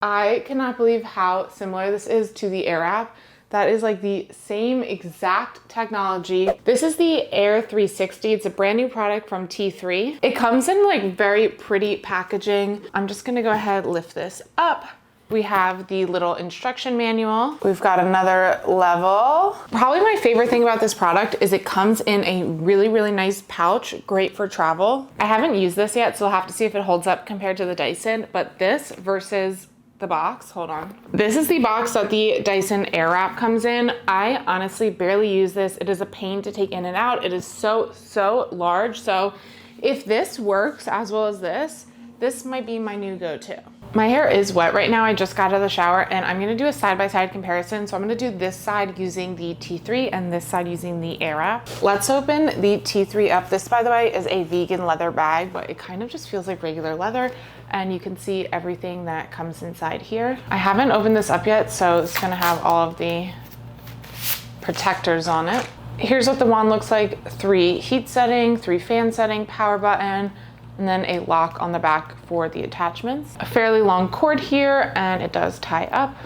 I cannot believe how similar this is to the Airwrap. That is like the same exact technology. This is the Aire 360. It's a brand new product from T3. It comes in like very pretty packaging. I'm just gonna go ahead, lift this up. We have the little instruction manual. We've got another level. Probably my favorite thing about this product is it comes in a really, really nice pouch, great for travel. I haven't used this yet, so I'll have to see if it holds up compared to the Dyson, but this versus the box, hold on. This is the box that the Dyson Airwrap comes in. I honestly barely use this. It is a pain to take in and out. It is so large. So if this works as well as this might be my new go-to. My hair is wet right now. I just got out of the shower and I'm gonna do a side-by-side comparison. So I'm gonna do this side using the T3 and this side using the Airwrap. Let's open the T3 up. This, by the way, is a vegan leather bag, but it kind of just feels like regular leather. And you can see everything that comes inside here. I haven't opened this up yet, so it's gonna have all of the protectors on it. Here's what the wand looks like. 3 heat setting, 3 fan setting, power button, and then a lock on the back for the attachments. A fairly long cord here, and it does tie up.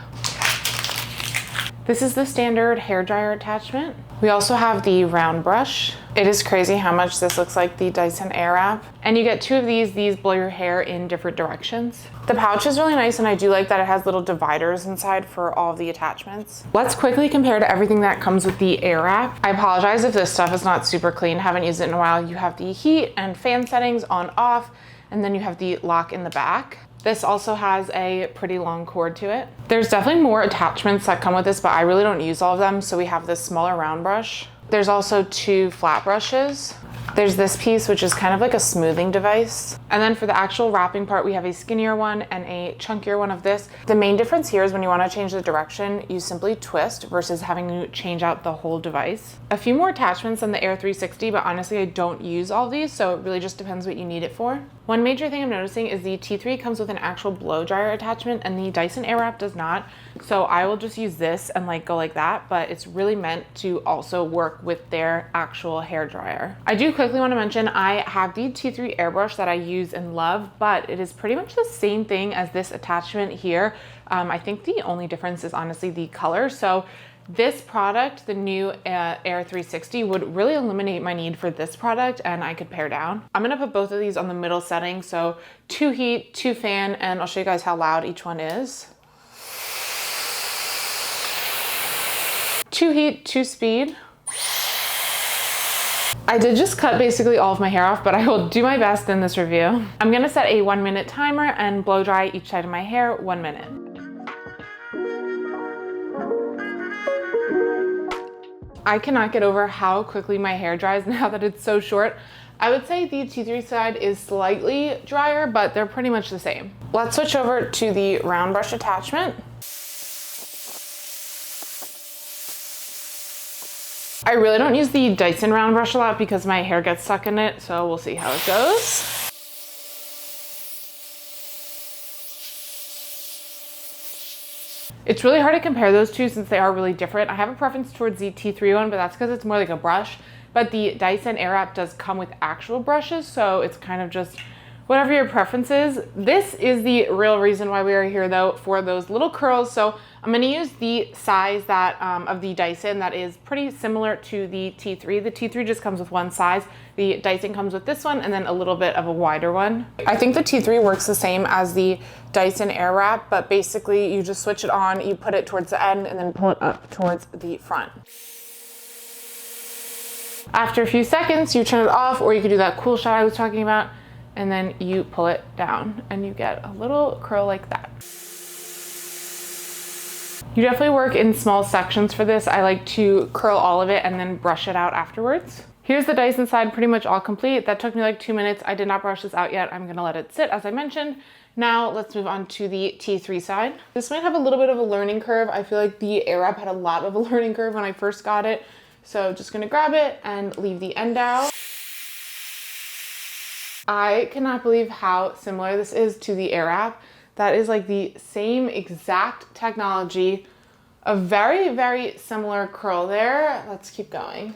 This is the standard hairdryer attachment. We also have the round brush. It is crazy how much this looks like the Dyson Airwrap. And you get 2 of these. These blow your hair in different directions. The pouch is really nice, and I do like that it has little dividers inside for all of the attachments. Let's quickly compare to everything that comes with the Airwrap. I apologize if this stuff is not super clean. Haven't used it in a while. You have the heat and fan settings on off, and then you have the lock in the back. This also has a pretty long cord to it. There's definitely more attachments that come with this, but I really don't use all of them. So we have this smaller round brush. There's also 2 flat brushes. There's this piece, which is kind of like a smoothing device. And then for the actual wrapping part, we have a skinnier one and a chunkier one of this. The main difference here is when you want to change the direction, you simply twist versus having to change out the whole device. A few more attachments than the Aire 360, but honestly, I don't use all these, so it really just depends what you need it for. One major thing I'm noticing is the T3 comes with an actual blow dryer attachment and the Dyson Airwrap does not. So I will just use this and like go like that, but it's really meant to also work with their actual hair dryer. I do quickly want to mention I have the T3 airbrush that I use and love, but it is pretty much the same thing as this attachment here. I think the only difference is honestly the color. So this product, the new Aire 360, would really eliminate my need for this product and I could pare down. I'm gonna put both of these on the middle setting. So 2 heat, 2 fan, and I'll show you guys how loud each one is. 2 heat, 2 speed. I did just cut basically all of my hair off, but I will do my best in this review. I'm gonna set a 1-minute timer and blow dry each side of my hair 1 minute. I cannot get over how quickly my hair dries now that it's so short. I would say the T3 side is slightly drier, but they're pretty much the same. Let's switch over to the round brush attachment. I really don't use the Dyson round brush a lot because my hair gets stuck in it, so we'll see how it goes. It's really hard to compare those two since they are really different. I have a preference towards the T3 one, but that's because it's more like a brush. But the Dyson Airwrap does come with actual brushes, so it's kind of just whatever your preference is. This is the real reason why we are here though, for those little curls. So I'm gonna use the size that of the Dyson that is pretty similar to the T3. The T3 just comes with one size. The Dyson comes with this one and then a little bit of a wider one. I think the T3 works the same as the Dyson Airwrap, but basically you just switch it on, you put it towards the end and then pull it up towards the front. After a few seconds, you turn it off, or you could do that cool shot I was talking about, and then you pull it down and you get a little curl like that. You definitely work in small sections for this. I like to curl all of it and then brush it out afterwards. Here's the Dyson side pretty much all complete. That took me like 2 minutes. I did not brush this out yet. I'm gonna let it sit as I mentioned. Now let's move on to the T3 side. This might have a little bit of a learning curve. I feel like the Airwrap had a lot of a learning curve when I first got it. So just gonna grab it and leave the end out. I cannot believe how similar this is to the Airwrap. That is like the same exact technology. A very, very similar curl there. Let's keep going.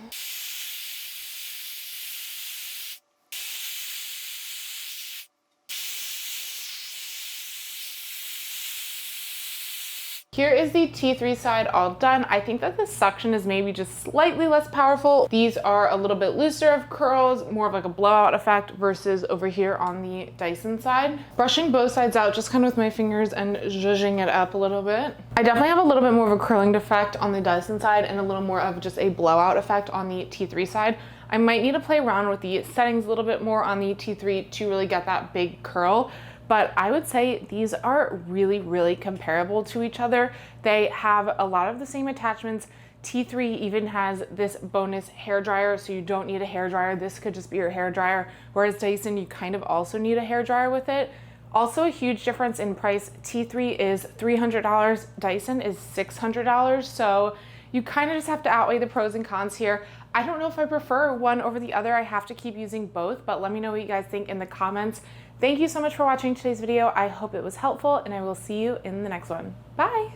Here is the T3 side all done. I think that the suction is maybe just slightly less powerful. These are a little bit looser of curls, more of like a blowout effect versus over here on the Dyson side. Brushing both sides out just kind of with my fingers and zhuzhing it up a little bit. I definitely have a little bit more of a curling effect on the Dyson side and a little more of just a blowout effect on the T3 side. I might need to play around with the settings a little bit more on the T3 to really get that big curl. But I would say these are really, really comparable to each other. They have a lot of the same attachments. T3 even has this bonus hair dryer, so you don't need a hair dryer. This could just be your hair dryer. Whereas Dyson, you kind of also need a hair dryer with it. Also a huge difference in price. T3 is $300, Dyson is $600. So you kind of just have to outweigh the pros and cons here. I don't know if I prefer one over the other. I have to keep using both, but let me know what you guys think in the comments. Thank you so much for watching today's video. I hope it was helpful and I will see you in the next one. Bye.